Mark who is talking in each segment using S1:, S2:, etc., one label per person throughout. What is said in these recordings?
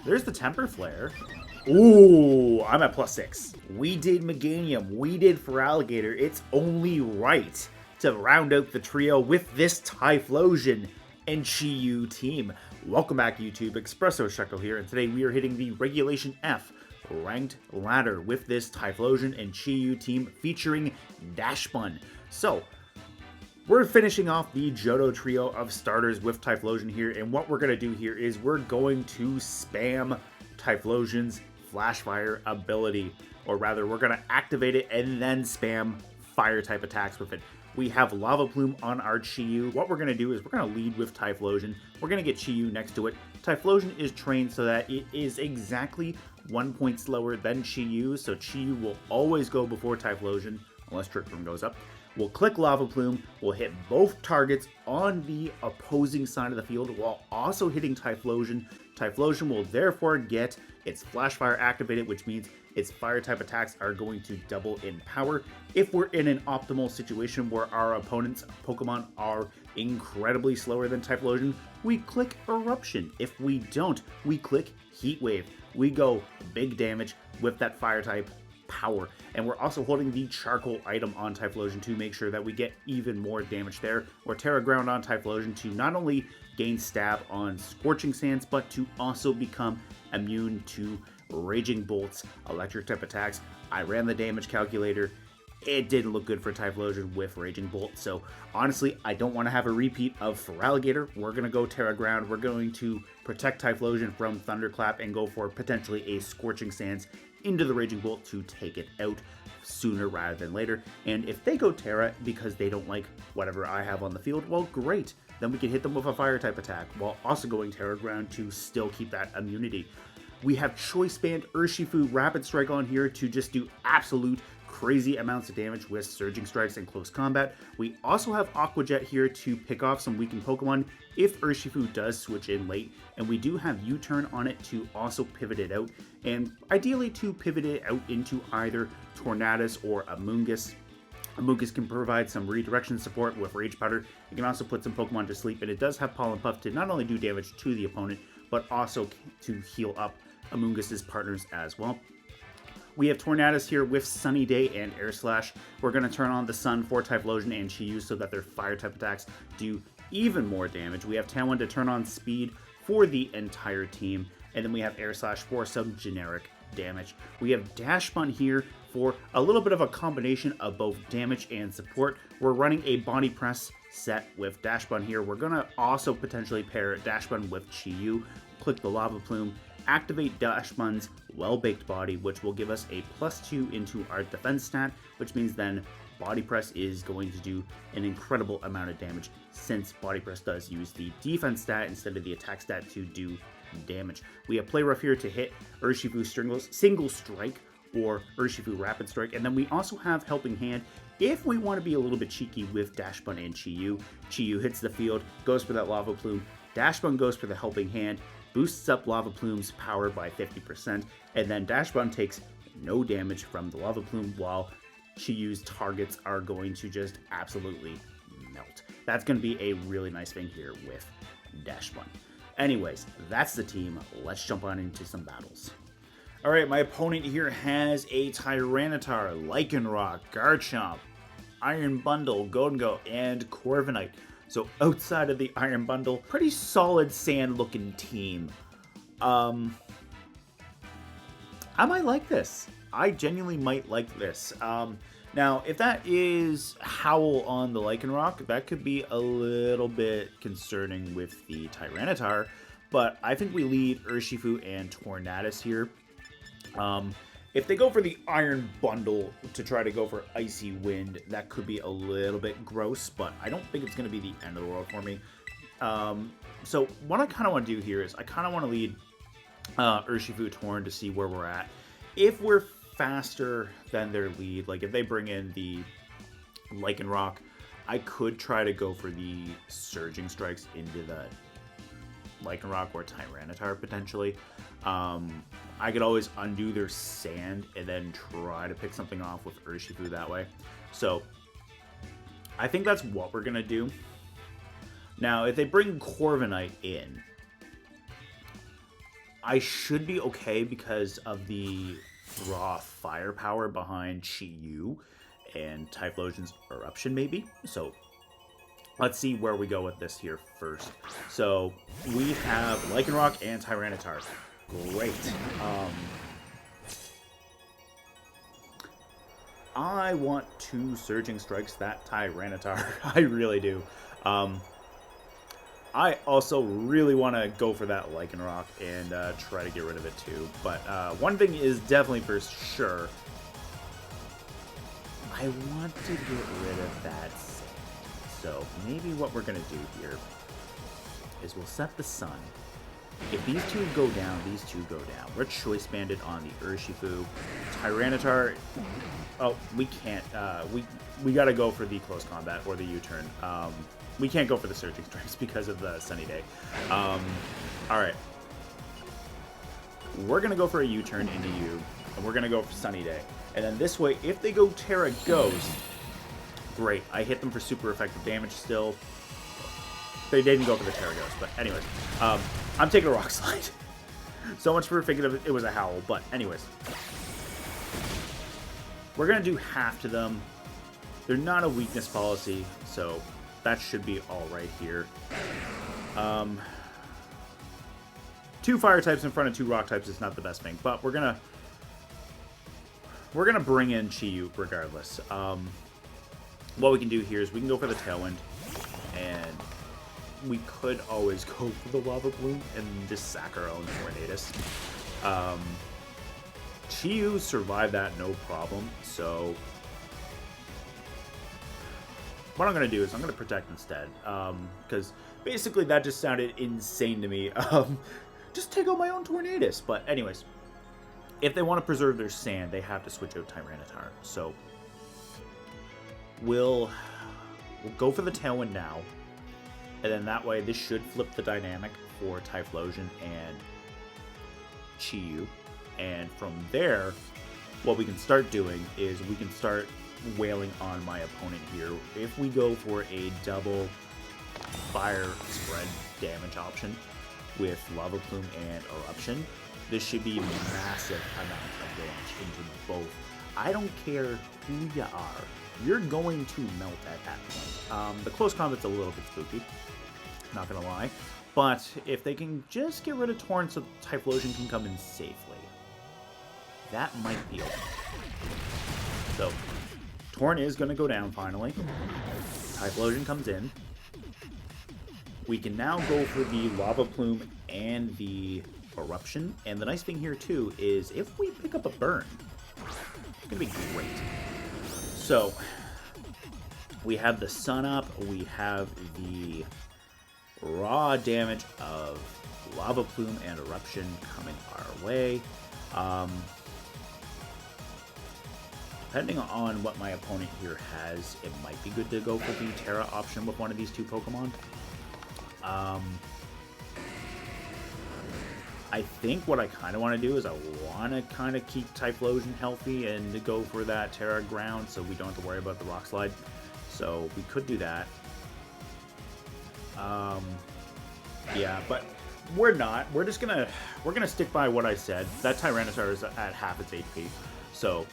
S1: There's the Temper Flare. Ooh, I'm at +6. We did Meganium. We did Feraligatr. It's only right to round out the trio with this Typhlosion and Chi-Yu team. Welcome back, YouTube. Espresso Shuckle here, and today we are hitting the Regulation F ranked ladder with this Typhlosion and Chi-Yu team featuring Dachsbun. So, we're finishing off the Johto trio of starters with Typhlosion here, and what we're going to do here is we're going to spam Typhlosion's Flash Fire ability, or rather, we're going to activate it and then spam Fire-type attacks with it. We have Lava Plume on our Chi-Yu. What we're going to do is we're going to lead with Typhlosion. We're going to get Chi-Yu next to it. Typhlosion is trained so that it is exactly 1 point slower than Chi-Yu, so Chi-Yu will always go before Typhlosion, unless Trick Room goes up. We'll click Lava Plume, we'll hit both targets on the opposing side of the field while also hitting Typhlosion. Typhlosion will therefore get its Flash Fire activated, which means its Fire-type attacks are going to double in power. If we're in an optimal situation where our opponent's Pokemon are incredibly slower than Typhlosion, we click Eruption. If we don't, we click Heat Wave. We go big damage with that Fire-type power, and we're also holding the charcoal item on Typhlosion to make sure that we get even more damage there, or Terra Ground on Typhlosion to not only gain stab on Scorching Sands, but to also become immune to Raging Bolt's electric type attacks. I ran the damage calculator. It didn't look good for Typhlosion with Raging Bolt, so honestly, I don't want to have a repeat of Feraligatr. We're going to go Terra Ground. We're going to protect Typhlosion from Thunderclap and go for potentially a Scorching Sands into the Raging Bolt to take it out sooner rather than later. And if they go Terra because they don't like whatever I have on the field, well, great. Then we can hit them with a Fire-type attack while also going Terra Ground to still keep that immunity. We have Choice Band Urshifu Rapid Strike on here to just do absolute crazy amounts of damage with Surging Strikes and Close Combat. We also have Aqua Jet here to pick off some weakened Pokemon if Urshifu does switch in late, and we do have U-Turn on it to also pivot it out, and ideally to pivot it out into either Tornadus or Amoongus. Amoongus can provide some redirection support with Rage Powder. It can also put some Pokemon to sleep, and it does have Pollen Puff to not only do damage to the opponent, but also to heal up Amoongus' partners as well. We have Tornadus here with Sunny Day and Air Slash. We're going to turn on the Sun for Typhlosion and Chi-Yu so that their Fire-type attacks do even more damage. We have Tailwind to turn on Speed for the entire team, and then we have Air Slash for some generic damage. We have Dachsbun here for a little bit of a combination of both damage and support. We're running a Body Press set with Dachsbun here. We're going to also potentially pair Dachsbun with Chi-Yu. Click the Lava Plume, activate Dachsbun's Well-Baked Body, which will give us a +2 into our defense stat, which means then Body Press is going to do an incredible amount of damage, since Body Press does use the defense stat instead of the attack stat to do damage. We have Play Rough here to hit Urshifu Single Strike or Urshifu Rapid Strike, and then we also have Helping Hand if we want to be a little bit cheeky with Dachsbun and Chi-Yu. Chi-Yu hits the field, goes for that Lava Plume, Dachsbun goes for the Helping Hand, boosts up Lava Plume's power by 50%, and then Dachsbun takes no damage from the Lava Plume while Chi-Yu's targets are going to just absolutely melt. That's going to be a really nice thing here with Dachsbun. Anyways, that's the team. Let's jump on into some battles. Alright, my opponent here has a Tyranitar, Lycanroc, Garchomp, Iron Bundle, Gongo, and Corviknight. So outside of the Iron Bundle, pretty solid sand-looking team. I might like this. I genuinely might like this. Now, if that is Howl on the Lycanroc, that could be a little bit concerning with the Tyranitar, but I think we lead Urshifu and Tornadus here. If they go for the Iron Bundle to try to go for Icy Wind, that could be a little bit gross, but I don't think it's going to be the end of the world for me. So what I kind of want to do here is I kind of want to lead Urshifu Torn to see where we're at. If we're faster than their lead, like if they bring in the Lycanroc, I could try to go for the Surging Strikes into the Lycanroc or Tyranitar potentially. I could always undo their Sand and then try to pick something off with Urshifu that way. So I think that's what we're going to do. Now, if they bring Corviknight in, I should be okay because of the raw firepower behind Chi-Yu and Typhlosion's Eruption, maybe. So let's see where we go with this here first. So we have Lycanroc and Tyranitar. Great. I want 2 Surging Strikes that Tyranitar. I really do. I also really want to go for that Lycanroc and try to get rid of it too. But one thing is definitely for sure. I want to get rid of that Sand. So maybe what we're going to do here is we'll set the Sun. If these 2 go down, these 2 go down. We're Choice Banded on the Urshifu. Tyranitar... Oh, we can't. We got to go for the Close Combat or the U-Turn. We can't go for the Surging Strikes because of the Sunny Day. Alright. We're going to go for a U-Turn into you, and we're going to go for Sunny Day. And then this way, if they go Terra Ghost, great. I hit them for super effective damage still. They didn't go for the Terra Ghost, but anyways. I'm taking a Rock Slide. So much for thinking of it was a Howl, but anyways. We're going to do half to them. They're not a weakness policy, so that should be alright here. 2 fire types in front of 2 rock types is not the best thing, but we're gonna bring in Chi-Yu regardless. What we can do here is we can go for the Tailwind, and we could always go for the Lava Plume and just sack our own Tornadus. Chi-Yu survived that no problem, so what I'm going to do is I'm going to protect instead, because basically that just sounded insane to me. Just take out my own Tornadus. But anyways, if they want to preserve their Sand, they have to switch out Tyranitar. So we'll go for the Tailwind now, and then that way this should flip the dynamic for Typhlosion and Chi-Yu. And from there, what we can start doing is we can start wailing on my opponent here. If we go for a double fire spread damage option with Lava Plume and Eruption, this should be massive amount of damage into both. I don't care who you are, you're going to melt at that point. The close combat's a little bit spooky, not gonna lie, but if they can just get rid of Torn so Typhlosion can come in safely, that might be okay. So Torn is going to go down finally. Typhlosion comes in. We can now go for the Lava Plume and the Eruption. And the nice thing here too is if we pick up a burn, it's going to be great. So we have the Sun up. We have the raw damage of Lava Plume and Eruption coming our way. Depending on what my opponent here has, it might be good to go for the Terra option with one of these 2 Pokemon. I think what I kind of want to do is I want to kind of keep Typhlosion healthy and to go for that Terra Ground so we don't have to worry about the Rock Slide. So we could do that. Yeah, but we're not. We're just gonna stick by what I said. That Tyranitar is at half its HP. So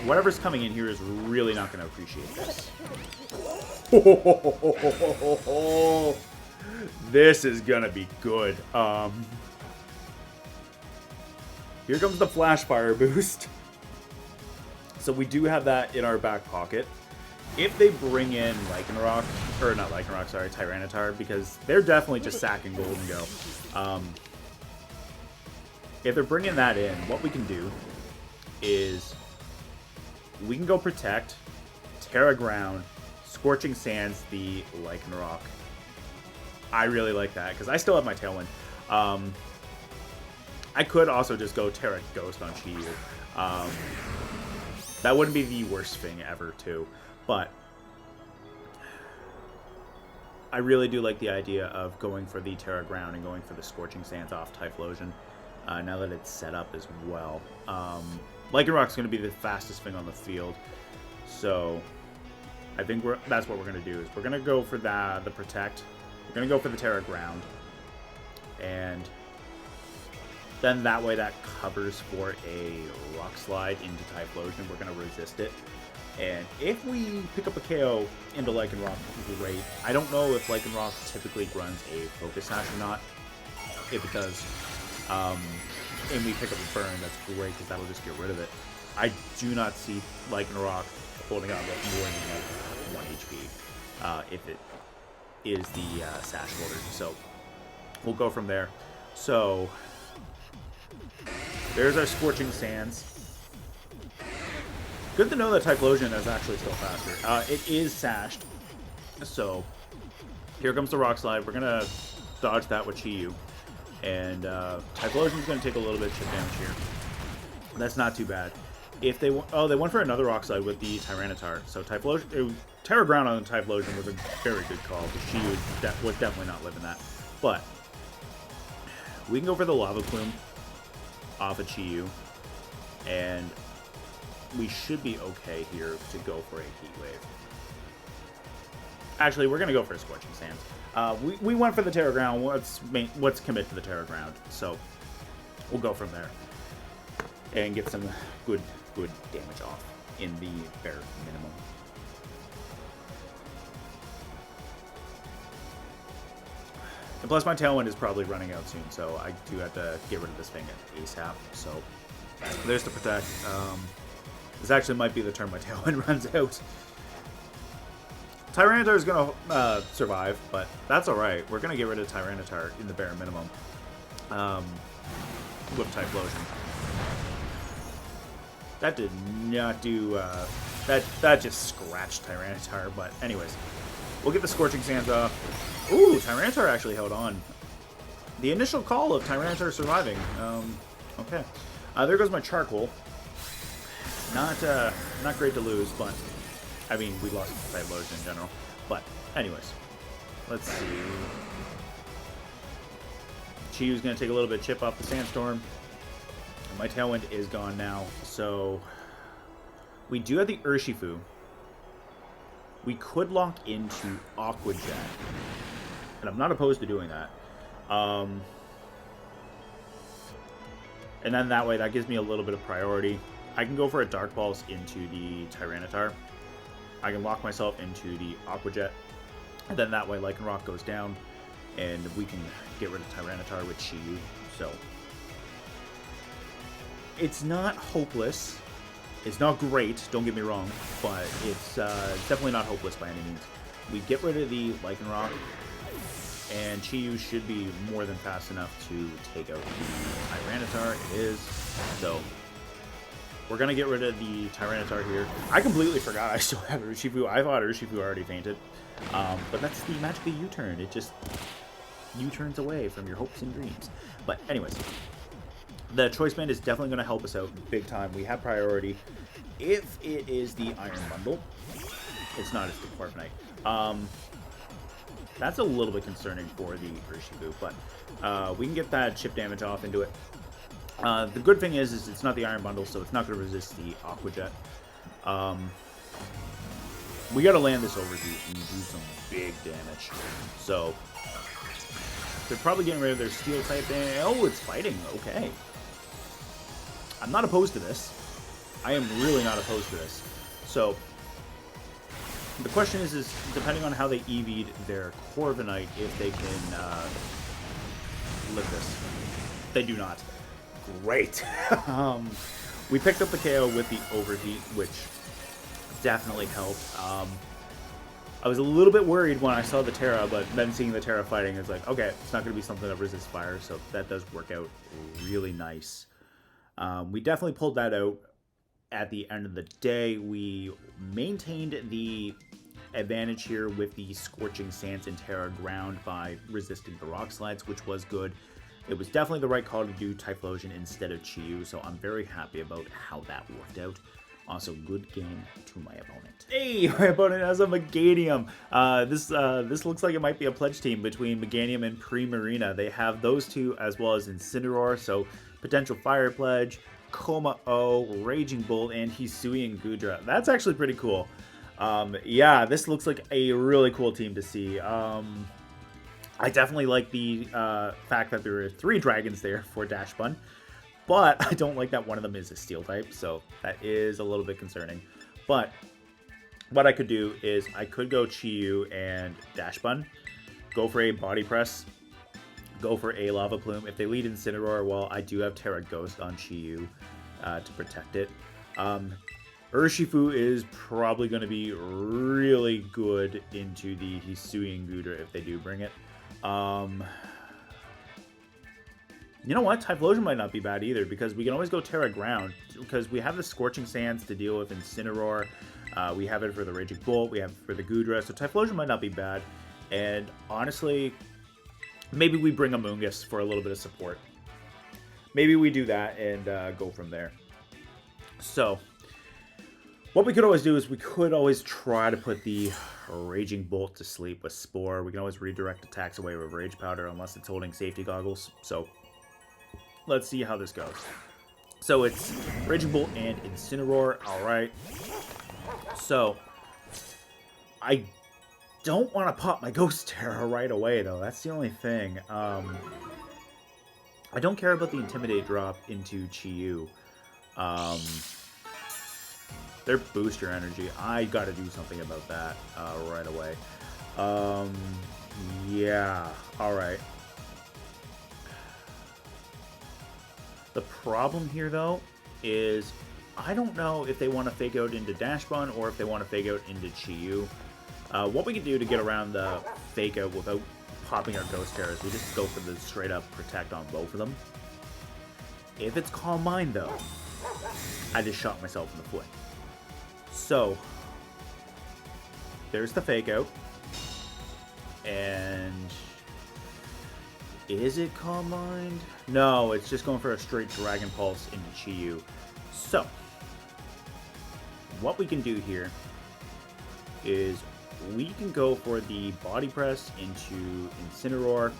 S1: whatever's coming in here is really not going to appreciate this. This is going to be good. Here comes the Flash Fire boost. So we do have that in our back pocket. If they bring in Lycanroc, or not Lycanroc, sorry, Tyranitar, because they're definitely just sacking Golden Go. If they're bringing that in, what we can do is we can go Protect, Terra Ground, Scorching Sands, the Lycanroc. I really like that, because I still have my Tailwind. I could also just go Terra Ghost on Chi-Yu. That wouldn't be the worst thing ever, too. But I really do like the idea of going for the Terra Ground and going for the Scorching Sands off Typhlosion, now that it's set up as well. Lycanroc's going to be the fastest thing on the field, so I think that's what we're going to do. Is we're going to go for the Protect. We're going to go for the Terra Ground, and Then that way that covers for a Rock Slide into Typhlosion. We're going to resist it. And if we pick up a KO into Lycanroc, great. I don't know if Lycanroc typically runs a Focus Sash or not. If it does, and we pick up a Burn, that's great because that'll just get rid of it. I do not see Lycanroc holding on with more than like 1 HP if it is the Sash holder. So we'll go from there. So there's our Scorching Sands. Good to know that Typhlosion is actually still faster. It is sashed. So here comes the Rock Slide. We're going to dodge that with Chi-Yu. And Typhlosion is going to take a little bit of chip damage here. That's not too bad. If they they went for another Rock Slide with the Tyranitar. So Typhlosion, Terra Ground on the Typhlosion was a very good call. Because Chi-Yu was definitely not living that. But we can go for the Lava Plume off of Chi-Yu. And we should be okay here to go for a Heat Wave. Actually, we're going to go for a Scorching Sands. We went for the Terra Ground. Let's commit to the Terra Ground. So we'll go from there and get some good damage off in the bare minimum. And plus, my Tailwind is probably running out soon, so I do have to get rid of this thing at ASAP. So there's the Protect. This actually might be the turn my Tailwind runs out. Tyranitar is going to survive, but that's alright. We're going to get rid of Tyranitar in the bare minimum. With Typhlosion. That did not do... that just scratched Tyranitar, but anyways. We'll get the Scorching Sands off. Ooh, Tyranitar actually held on. The initial call of Tyranitar surviving. Okay. There goes my Charcoal. Not great to lose, but I mean, we lost Typhlosion in general. But anyways, let's see. Chi-Yu's going to take a little bit of chip off the Sandstorm. And my Tailwind is gone now. So we do have the Urshifu. We could lock into Aqua Jet. And I'm not opposed to doing that. And then that way, that gives me a little bit of priority. I can go for a Dark Pulse into the Tyranitar. I can lock myself into the Aqua Jet. And then that way, Lycanroc goes down. And we can get rid of Tyranitar with Chi-Yu. So it's not hopeless. It's not great, don't get me wrong. But it's definitely not hopeless by any means. We get rid of the Lycanroc. And Chi-Yu should be more than fast enough to take out the Tyranitar. It is. So we're going to get rid of the Tyranitar here. I completely forgot I still have Urshifu. I thought Urshifu already fainted. But that's the magic of U-turn. It just U-turns away from your hopes and dreams. But anyways, the Choice Band is definitely going to help us out big time. We have priority. If it is the Iron Bundle, it's not as the Corviknight. That's a little bit concerning for the Urshifu, but we can get that chip damage off into it. The good thing is it's not the Iron Bundle, so it's not going to resist the Aqua Jet. We got to land this Overheat and do some big damage. So they're probably getting rid of their Steel type thing. Oh, it's fighting. Okay. I'm not opposed to this. I am really not opposed to this. So the question is depending on how they EV'd their Corviknight, if they can live this. They do not. Great. We picked up the KO with the Overheat, which definitely helped. I was a little bit worried when I saw the Terra, but then seeing the Terra fighting, it's like, okay, it's not going to be something that resists fire, so that does work out really nice. We definitely pulled that out. At the end of the day, we maintained the advantage here with the Scorching Sands and Terra Ground by resisting the Rock Slides, which was good. It was definitely the right call to do Typhlosion instead of Chi-Yu, so I'm very happy about how that worked out. Also, good game to my opponent. Hey, my opponent has a Meganium. This looks like it might be a pledge team between Meganium and Primarina. They have those two as well as Incineroar, so potential Fire Pledge, Coma-O, Raging Bolt, and Hisui and Gudra. That's actually pretty cool. Yeah, this looks like a really cool team to see. I definitely like the fact that there are 3 dragons there for Dachsbun, but I don't like that one of them is a steel type, so that is a little bit concerning. But what I could do is I could go Chi-Yu and Dachsbun, go for a body press, go for a Lava Plume. If they lead Incineroar, well, I do have Terra Ghost on Chi-Yu to protect it. Urshifu is probably going to be really good into the Hisuian Gudra if they do bring it. You know what? Typhlosion might not be bad either, because we can always go Terra Ground, because we have the Scorching Sands to deal with Incineroar. We have it for the Raging Bolt, we have it for the Gudra, so Typhlosion might not be bad. And honestly, maybe we bring Amoongus for a little bit of support. Maybe we do that and go from there. So, what we could always do is we could always try to put the Raging Bolt to sleep with Spore. We can always redirect attacks away with Rage Powder unless it's holding safety goggles. So, let's see how this goes. So, it's Raging Bolt and Incineroar. Alright. So, I don't want to pop my Ghost Terror right away, though. That's the only thing. I don't care about the Intimidate drop into Chi-Yu. Their booster energy, I gotta do something about that right away. Yeah, alright. The problem here, though, is I don't know if they want to fake out into Dachsbun or if they want to fake out into Chi-Yu. What we can do to get around the fake out without popping our Ghost Terror is we just go for the straight up protect on both of them. If it's Calm Mind, though, I just shot myself in the foot. So, there's the fake out. And is it Calm Mind? No, it's just going for a straight Dragon Pulse into Chi-Yu. So, what we can do here is we can go for the Body Press into Incineroar.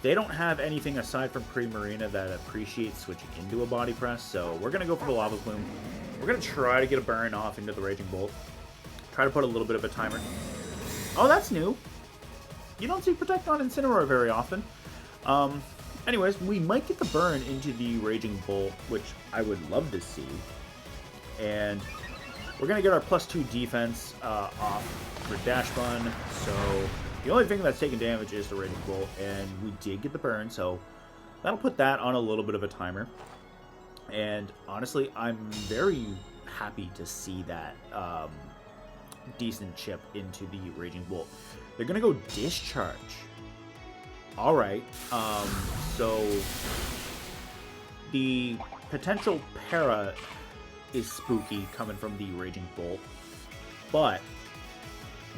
S1: They don't have anything aside from Primarina that appreciates switching into a Body Press, so we're going to go for the Lava Plume. We're going to try to get a burn off into the Raging Bolt. Try to put a little bit of a timer. Oh, that's new. You don't see Protect on Incineroar very often. Anyways, we might get the burn into the Raging Bolt, which I would love to see. And we're going to get our +2 defense off for Dachsbun, so the only thing that's taking damage is the Raging Bolt, and we did get the burn, so that'll put that on a little bit of a timer. And honestly, I'm very happy to see that decent chip into the Raging Bolt. They're going to go Discharge. Alright, so the potential para is spooky coming from the Raging Bolt, but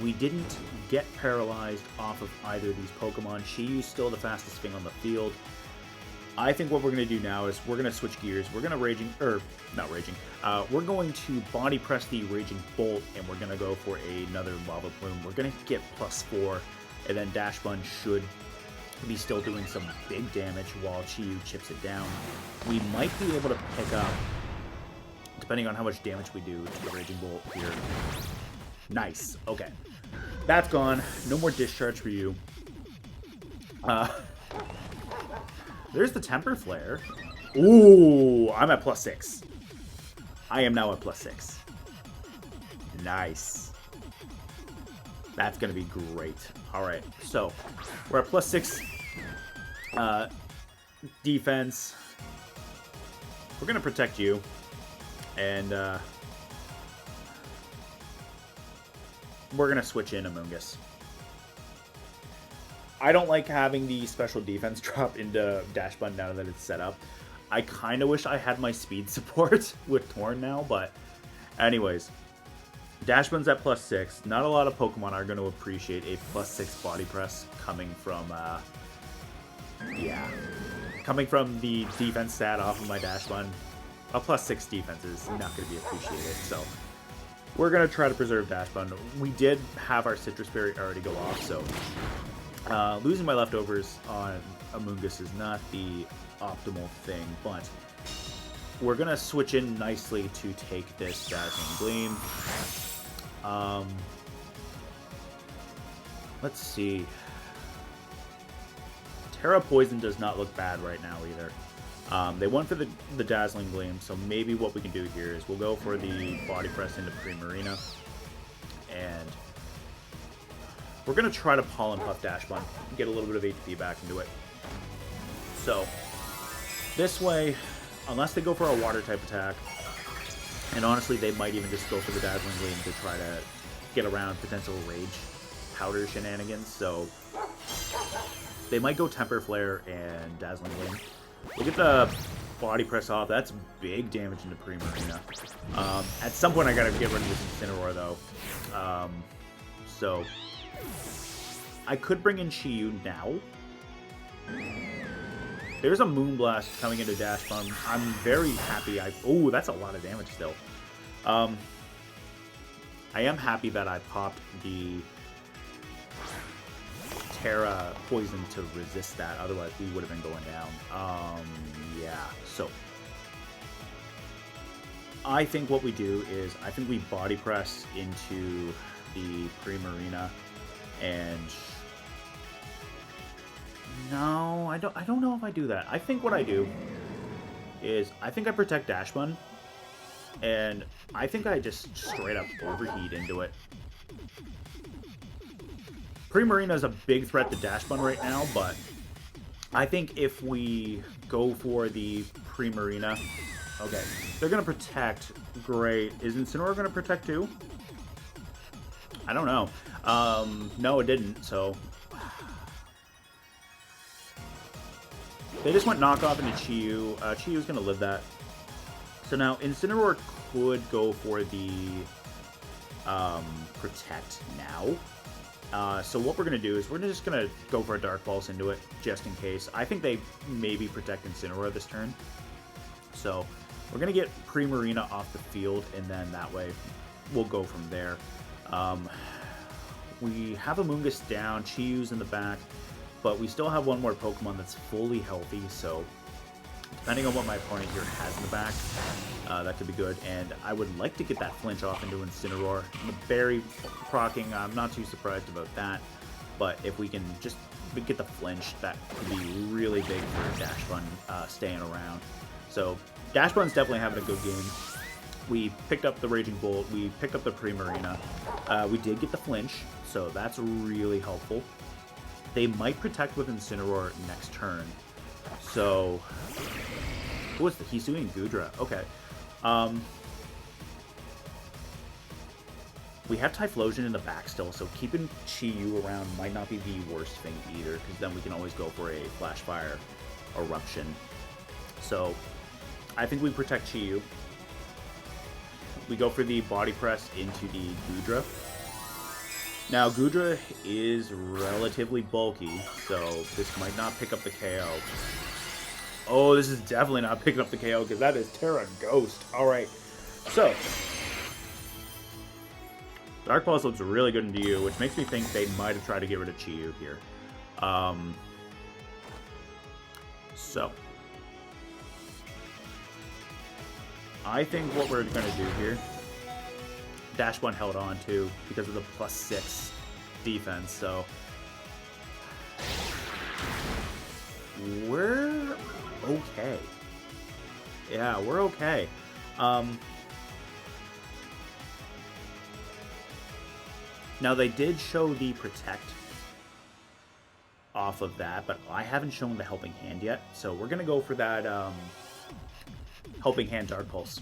S1: we didn't get paralyzed off of either of these Pokemon. Chi-Yu's still the fastest thing on the field. I think what we're going to do now is we're going to switch gears. We're going to we're going to Body Press the Raging Bolt, and we're going to go for another Lava Plume. We're going to get +4, and then Dachsbun should be still doing some big damage while Chi-Yu chips it down. We might be able to pick up, depending on how much damage we do to the Raging Bolt here. Nice. Okay. That's gone. No more Discharge for you. There's the Temper Flare. Ooh, I'm at +6. I am now at +6. Nice. That's going to be great. Alright, so we're at +6 defense. We're going to protect you. And we're going to switch in Amoongus. I don't like having the special defense drop into Dachsbun now that it's set up. I kind of wish I had my speed support with Torn now, but anyways. Dachsbun's at +6. Not a lot of Pokemon are going to appreciate a +6 Body Press coming from, coming from the defense stat off of my Dachsbun. A +6 defense is not going to be appreciated, so we're going to try to preserve Dachsbun. We did have our Citrus Berry already go off, so losing my leftovers on Amoongus is not the optimal thing, but we're going to switch in nicely to take this Dazzling Gleam. Let's see. Terra Poison does not look bad right now either. They went for the Dazzling Gleam, so maybe what we can do here is we'll go for the Body Press into Primarina. And we're going to try to Pollen Puff Dachsbun, get a little bit of HP back into it. So, this way, unless they go for a Water type attack, and honestly, they might even just go for the Dazzling Gleam to try to get around potential Rage Powder shenanigans, so they might go Temper Flare and Dazzling Gleam. We'll get the Body Press off. That's big damage into Primarina. At some point, I gotta get rid of this Incineroar, though. So, I could bring in Chi-Yu now. There's a Moonblast coming into Dachsbun. I'm very happy. Oh, that's a lot of damage still. I am happy that I popped the Terra Poison to resist that. Otherwise, we would have been going down. Yeah. So, I think what we do is I think we Body Press into the Primarina and... No, I don't know if I do that. I think what I do is I think I protect Dachsbun, and I think I just straight up overheat into it. Primarina is a big threat to Dachsbun right now, but I think if we go for the Primarina, okay, they're gonna protect. Great. Is Incineroar gonna protect too? I don't know. No, it didn't. So. They just went knockoff into Chi-Yu. Chi-Yu's going to live that. So now Incineroar could go for the Protect now. So what we're going to do is we're just going to go for a Dark Pulse into it, just in case. I think they maybe protect Incineroar this turn. So we're going to get Primarina off the field, and then that way we'll go from there. We have Amoongus down, Chi-Yu's in the back. But we still have one more Pokemon that's fully healthy, so depending on what my opponent here has in the back, that could be good. And I would like to get that flinch off into Incineroar. And the Berry procking, I'm not too surprised about that. But if we can just get the flinch, that could be really big for Dachsbun staying around. So Dachsbun's definitely having a good game. We picked up the Raging Bolt, we picked up the Primarina. We did get the flinch, so that's really helpful. They might protect with Incineroar next turn. So, what's the Hisui Gudra? Okay. We have Typhlosion in the back still, so keeping Chi-Yu around might not be the worst thing either, because then we can always go for a Flash Fire Eruption. So, I think we protect Chi-Yu. We go for the Body Press into the Gudra. Now, Gudra is relatively bulky, so this might not pick up the KO. Oh, this is definitely not picking up the KO, because that is Terra Ghost. Alright, so Dark Pulse looks really good into you, which makes me think they might have tried to get rid of Chi-Yu here. So I think what we're going to do here, Dachsbun held on to because of the +6 defense, so we're okay. Yeah, we're okay. Now they did show the Protect off of that, but I haven't shown the Helping Hand yet, so we're gonna go for that Helping Hand Dark Pulse.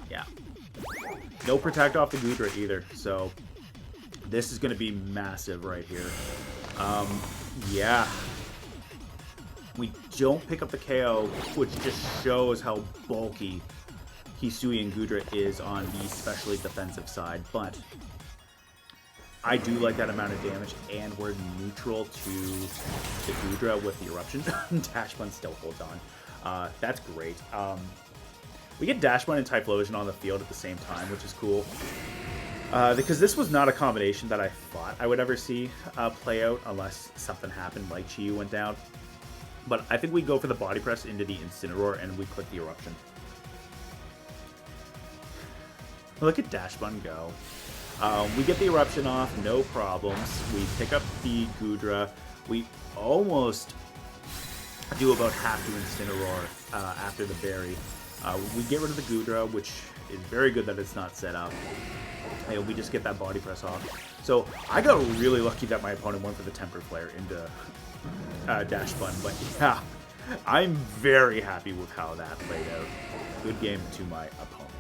S1: Yeah. No Protect off the Gudra either, so this is going to be massive right here. Yeah. We don't pick up the KO, which just shows how bulky Hisui and Gudra is on the especially defensive side, but I do like that amount of damage, and we're neutral to the Gudra with the Eruption. Dachsbun still holds on. That's great. We get Dachsbun and Typhlosion on the field at the same time, which is cool. Because this was not a combination that I thought I would ever see play out unless something happened like Chi-Yu went down. But I think we go for the Body Press into the Incineroar and we click the Eruption. Look at Dachsbun go. We get the Eruption off, no problems. We pick up the Goodra. We almost do about half to Incineroar after the berry. We get rid of the Goodra, which is very good that it's not set up. And we just get that body press off. So I got really lucky that my opponent went for the Temper Flare into Dachsbun. But yeah, I'm very happy with how that played out. Good game to my opponent.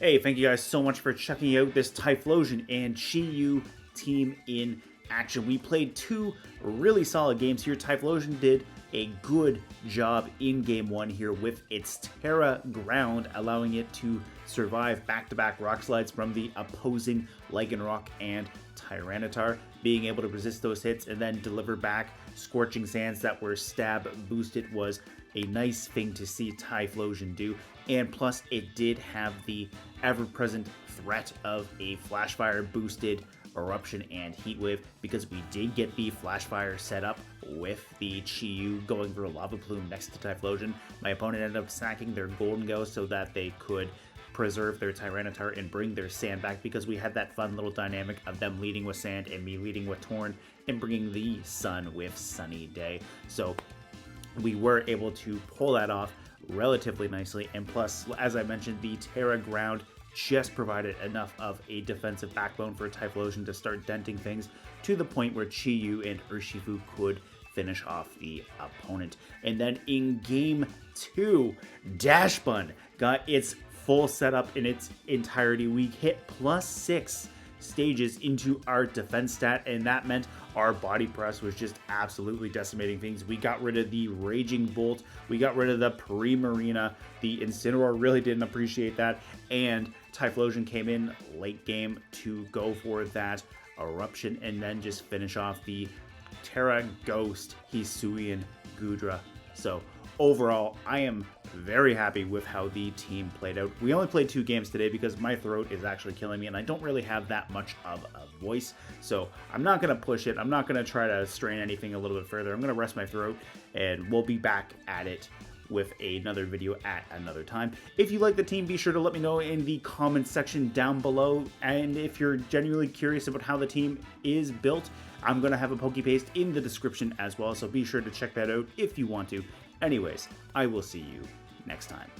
S1: Hey, thank you guys so much for checking out this Typhlosion and Chi-Yu team in action. We played two really solid games here. Typhlosion did a good job in game one here with its Terra Ground, allowing it to survive back-to-back rock slides from the opposing Lycanroc and Tyranitar, being able to resist those hits and then deliver back Scorching Sands that were stab boosted was a nice thing to see Typhlosion do. And plus, it did have the ever-present threat of a Flashfire boosted Eruption and Heat Wave, because we did get the Flashfire set up with the Chi-Yu going for a Lava Plume next to Typhlosion. My opponent ended up sacking their Golden Ghost so that they could preserve their Tyranitar and bring their Sand back, because we had that fun little dynamic of them leading with Sand and me leading with Torn and bringing the Sun with Sunny Day. So we were able to pull that off relatively nicely, and plus, as I mentioned, the Terra Ground just provided enough of a defensive backbone for Typhlosion to start denting things to the point where Chi-Yu and Urshifu could finish off the opponent. And then in game two, Dachsbun got its full setup in its entirety. We hit +6 stages into our defense stat, and that meant our body press was just absolutely decimating things. We got rid of the Raging Bolt, we got rid of the Primarina, the Incineroar really didn't appreciate that, and Typhlosion came in late game to go for that Eruption and then just finish off the Terra Ghost Hisuian Goodra. So overall, I am very happy with how the team played out. We only played 2 games today because my throat is actually killing me and I don't really have that much of a voice. So I'm not going to push it. I'm not going to try to strain anything a little bit further. I'm going to rest my throat and we'll be back at it with another video at another time. If you like the team, be sure to let me know in the comments section down below. And if you're genuinely curious about how the team is built, I'm going to have a Pokepaste in the description as well. So be sure to check that out if you want to. Anyways, I will see you next time.